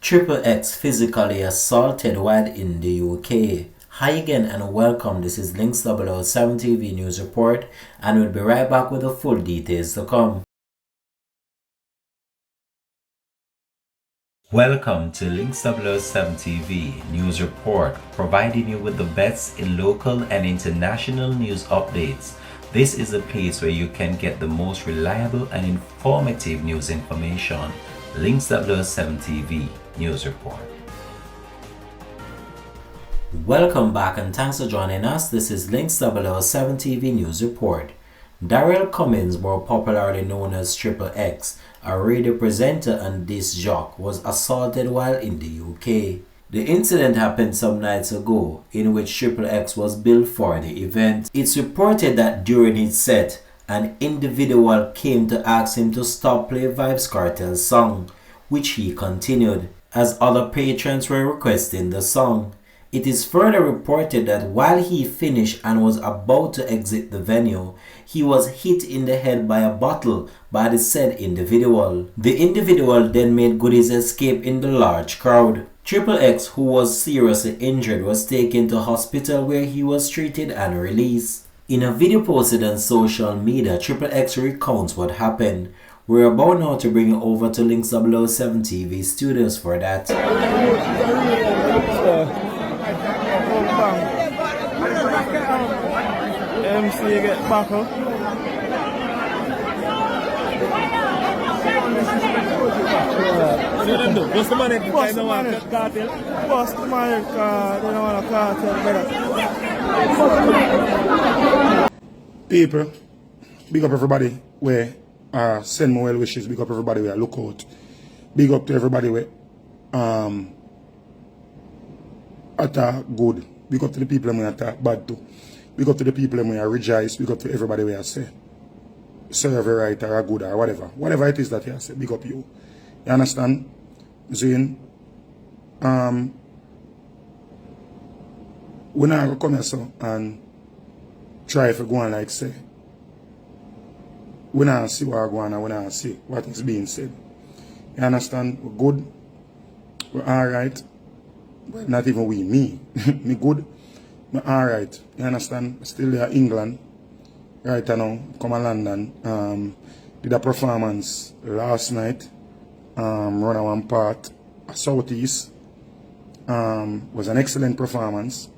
Triple X physically assaulted while in the UK. Hi again and welcome. This is Links 007 TV News Report, and we'll be right back with the full details to come. Welcome to Links 007 TV News Report, providing you with the best in local and international news updates. This is a place where you can get the most reliable and informative news information. Links 007 TV News Report. Welcome back and thanks for joining us. This is Links 007 TV News Report. Darrell Cummins, more popularly known as Triple X, a radio presenter and disc jock, was assaulted while in the UK. The incident happened some nights ago, in which Triple X was billed for the event. It's reported that during his set, an individual came to ask him to stop playing Vybz Kartel's song, which he continued, as other patrons were requesting the song. It is further reported that while he finished and was about to exit the venue, he was hit in the head by a bottle by the said individual. The individual then made good his escape in the large crowd. Triple X, who was seriously injured, was taken to hospital where he was treated and released. In a video posted on social media, Triple X recounts what happened. We're about now to bring it over to Links 007 TV studios for that. MC get back up. What's the money? Bust the money, Kartel. Bust the money, they don't want a cartel, brother. People, big up everybody where send my well wishes. Big up everybody where look out. Big up to everybody where attack good. Big up to the people who attack bad too. Big up to the people who rejoice. Big up to everybody where I say serve a right or a good or whatever. Whatever it is that you say, big up you. You understand? Zane, we not come here so and try to go on like say. We not see what going on and we not see what is being said. You understand? We're good. We're alright. Well, not even we, me. Me good. Me alright. You understand? Still there England. Right now. Come to London. Did a performance last night. Run a one part. Southeast. Was an excellent performance.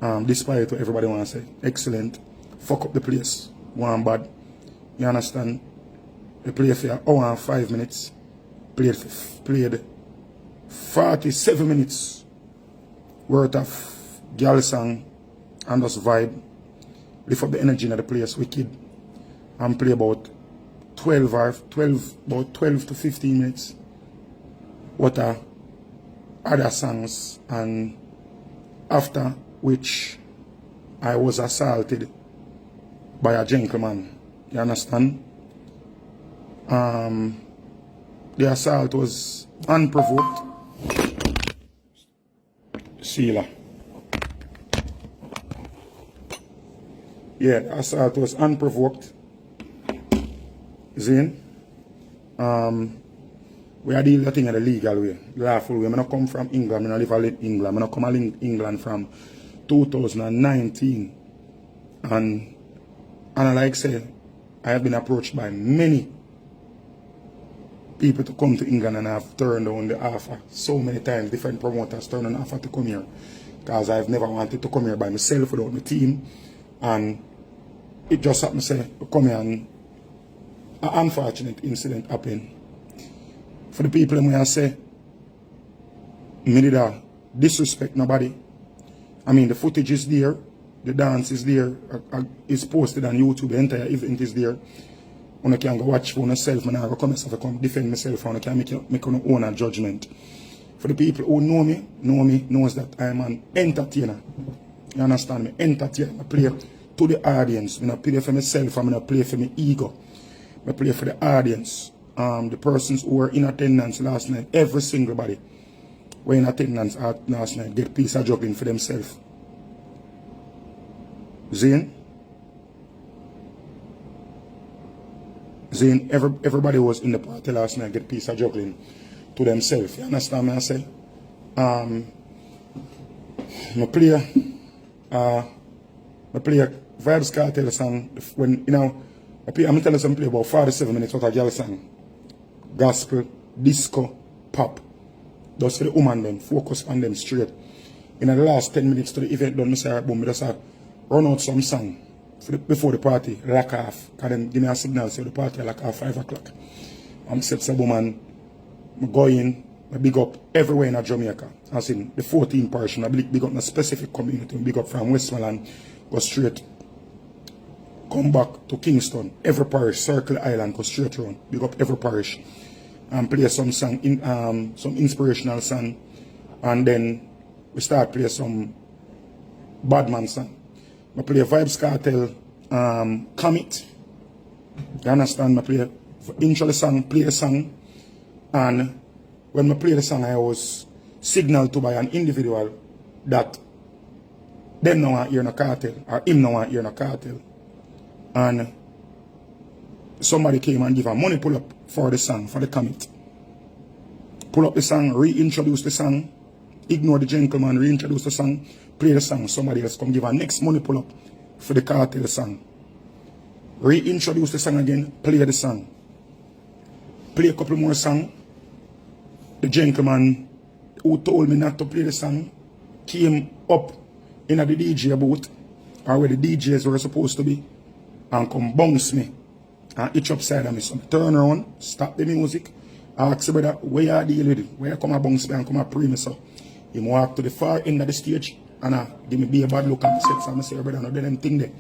Despite what everybody wants to say. Excellent. Fuck up the place. One bad. You understand? They played for an hour and 5 minutes. Played 47 minutes worth of girl song and just vibe. Lift up the energy in the place wicked. And play about 12 to 15 minutes. What are other songs, and after which I was assaulted by a gentleman. You understand? The assault was unprovoked. Sheila. Yeah, the assault was unprovoked. Zane. We are dealing with the thing in the legal way, lawful way. I don't come from England, I don't live in England. I don't come to England from 2019. And like I say, I have been approached by many people to come to England, and I've turned down the offer so many times. Different promoters turned down the offer to come here because I've never wanted to come here by myself without my team. And it just happened to say, come here, and an unfortunate incident happened. For the people who say, me did disrespect nobody. I mean, the footage is there. The dance is there, it's posted on YouTube, the entire event is there. You can go watch for yourself, and I come defend myself, and I can make your own judgment. For the people who know me, knows that I am an entertainer. You understand me? Entertainer. I play to the audience. I don't play for myself, I don't play for my ego. I play for the audience. The persons who were in attendance last night, every single body were in attendance last night, get a piece of juggling for themselves. Zane, everybody was in the party last night, get a piece of juggling to themselves. You understand me I say? I play a Vybz Kartel song when I'm telling you some play about 47 minutes of a girl song. Gospel, disco, pop. Just for the woman them, focus on them straight. In the last 10 minutes to the event done, I say, boom, I just run out some song before the party, lock off. Because then give me a signal, say the party lock off 5 o'clock. I'm set some woman, I go in, I big up everywhere in Jamaica. As in the 14 parish, I big up in a specific community, I big up from Westmoreland, go straight, come back to Kingston, every parish, Circle Island, go straight around, big up every parish. And play some song, some inspirational song, and then we start play some Badman song. I play Vybz Kartel, Commit. You understand? I play intro the song, play the song, and when I play the song, I was signaled to by an individual that them no want hear no Kartel, or him no want hear no Kartel, and somebody came and give a money pull up for the song, for the commit. Pull up the song, reintroduce the song, ignore the gentleman, reintroduce the song, play the song, somebody else come give a next money pull up for the Kartel song. Reintroduce the song again, play the song. Play a couple more songs. The gentleman who told me not to play the song came up in the DJ booth, or where the DJs were supposed to be, and come bounce me and itch upside of me. So I turn around, stop the music, ask the brother, where you deal with it? Where you come and bounce me and come and pray me? So he walk to the far end of the stage and give me a bad look and said, so I say, brother, no, they them thing there.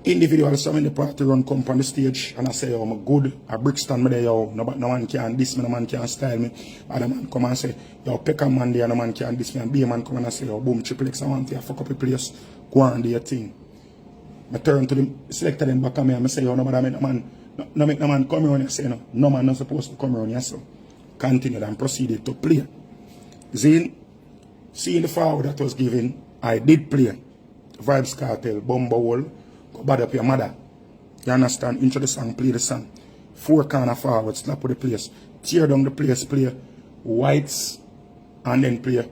Individuals some in the party run come on the stage and I say, oh, I'm good, I Brixton me there, yo, no man can diss me, no man can style me. Other man come and say, yo, Peckham man there, no man can diss me, and B man come and say, yo, boom, Triple X, I want to fuck up the place, go on do your thing. I turn to the selector them back at me and I say, yo, no man, no make no man come around and say, no man not supposed to come around here, so continued and proceeded to play. Seeing the forward that was given, I did play Vybz Kartel, Bumble, go bad up your mother. You understand? Intro the song, play the song. 4 corner forward, slap with the place. Tear down the place, play Whites, and then play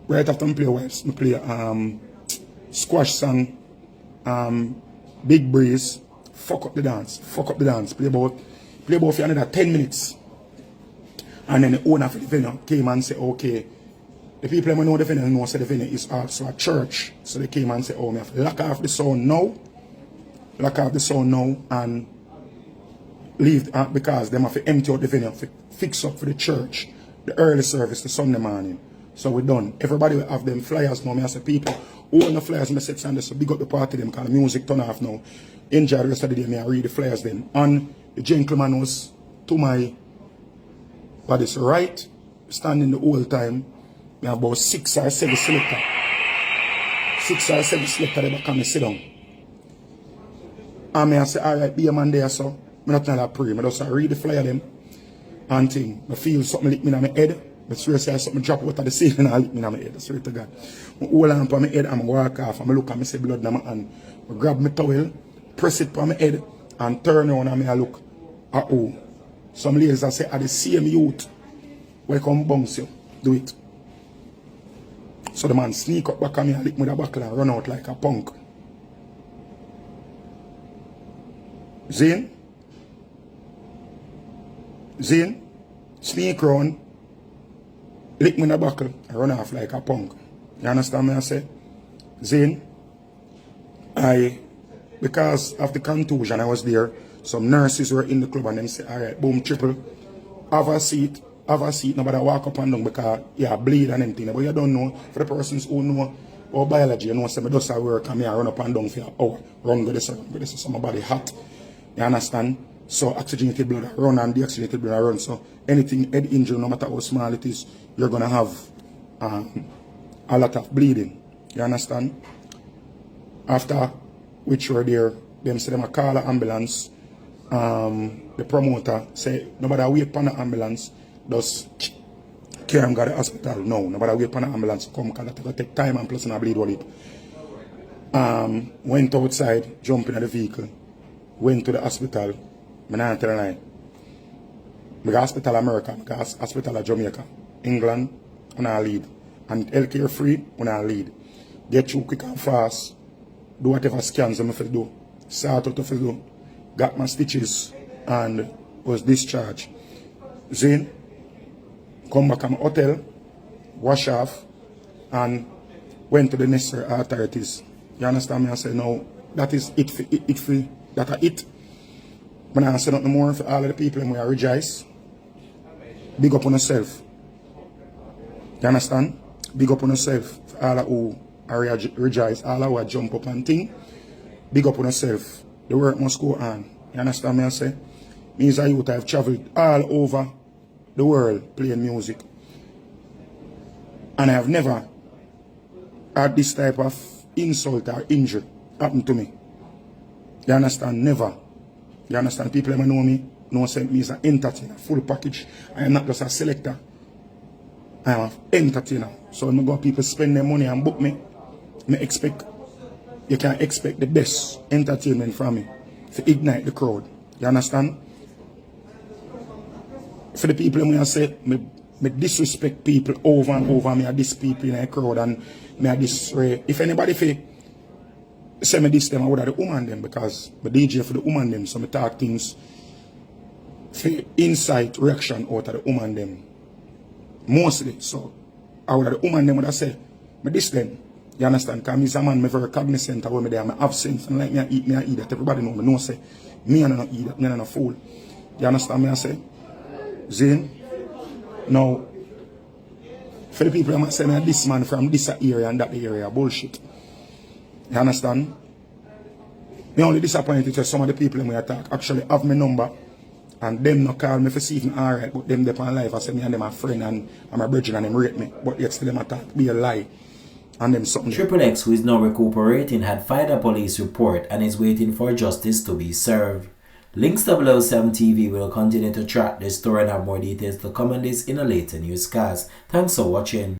right after I play Whites, I play Squash song, Big Breeze, fuck up the dance, play about for another 10 minutes. And then the owner of the venue came and said, okay, the people who know the venue know say the venue is also a church. So they came and said, oh, I have to lock off the sound now, and leave because they have to empty out the venue, fix up for the church, the early service, the Sunday morning. So we're done. Everybody will have them flyers now. I say, people who own the flyers in the set Sunday, so big up the party them because the music turn off now. Enjoy the rest of the day, I read the flyers then. And the gentleman was to my body's right, standing the whole time. We have about 6 or 7 selectors. 6 or 7 selectors they back and sit down. And I say, alright, be a man there, so I'm not going to pray. I just read the flyer them and thing. I feel something lick me in my head. I swear say something drop out of the ceiling and lick me in my head. I swear to God. I hold on to my head and I walk off and I look and I see blood in my hand. I grab my towel, press it on my head and turn around and I look at who. Some ladies I say, are the same youth. Welcome bounce you. Do it. So the man sneak up back at me and lick me the buckle and run out like a punk. Zane, sneak round, lick me the buckle and run off like a punk. You understand me I say? Zane, because of the contusion I was there, some nurses were in the club and them say, alright, boom, Triple, have a seat, nobody walk up and down because you bleed and anything. But you don't know, for the persons who know about biology, you know, say, I just work and I run up and down for an hour, run with this, somebody hot. You understand? So oxygenated blood run and deoxygenated blood run. So anything, head injury, no matter how small it is, you're going to have a lot of bleeding. You understand? After which were there, them say them a call an ambulance. The promoter say, nobody wait for the ambulance. Just carry him to the hospital. No, nobody wait for the ambulance to come because it take time and plus and I bleed all it. Went outside, jumped in the vehicle, went to the hospital. I'm not telling you. I go hospital America, I go hospital Jamaica, England, and I lead. And healthcare free, when I lead. Get through quick and fast. Do whatever scans I'm going do. Sort out if I do. Got my stitches and was discharged. Then, come back to my hotel, wash off, and went to the necessary authorities. You understand me? I say, no, that is it for that are it. When I say nothing more for all of the people and we are rejoice. Big up on yourself. You understand? Big up on yourself. For all who are rejoice, all who are jump up and thing. Big up on yourself. The work must go on. You understand me? I say? Me as a youth, I have traveled all over the world playing music. And I have never had this type of insult or injury happen to me. You understand? Never. You understand? People who know me say me as an entertainer, full package. I am not just a selector. I am an entertainer. So when I go people spend their money and book me, you can expect the best entertainment from me to ignite the crowd. You understand? For the people who say me disrespect people over and over, me I diss people in a crowd and me I diss if anybody say me this them, I would have the woman them because me DJ for the woman them, so me talk things for insight reaction out of the woman them. Mostly, so I would have the woman them would have say, me this them. You understand? Because me is a man, me very cognizant of what me there, me have sense and like me I eat that. Everybody know say, me I not eat that, me I not fool. You understand me I say? Zane? Now, for the people who say me this man from this area and that area, bullshit. You understand? Me only disappointed to some of the people who attack actually have my number and them not call me for see even alright, but them up on live I say me and them a friend and I'm a brethren and them rate me. But yet still them attack, be a lie. And them something. Triple X, who is now recuperating, had filed a police report and is waiting for justice to be served. Links 007 TV will continue to track this story and have more details to come on this in a later newscast. Thanks for watching.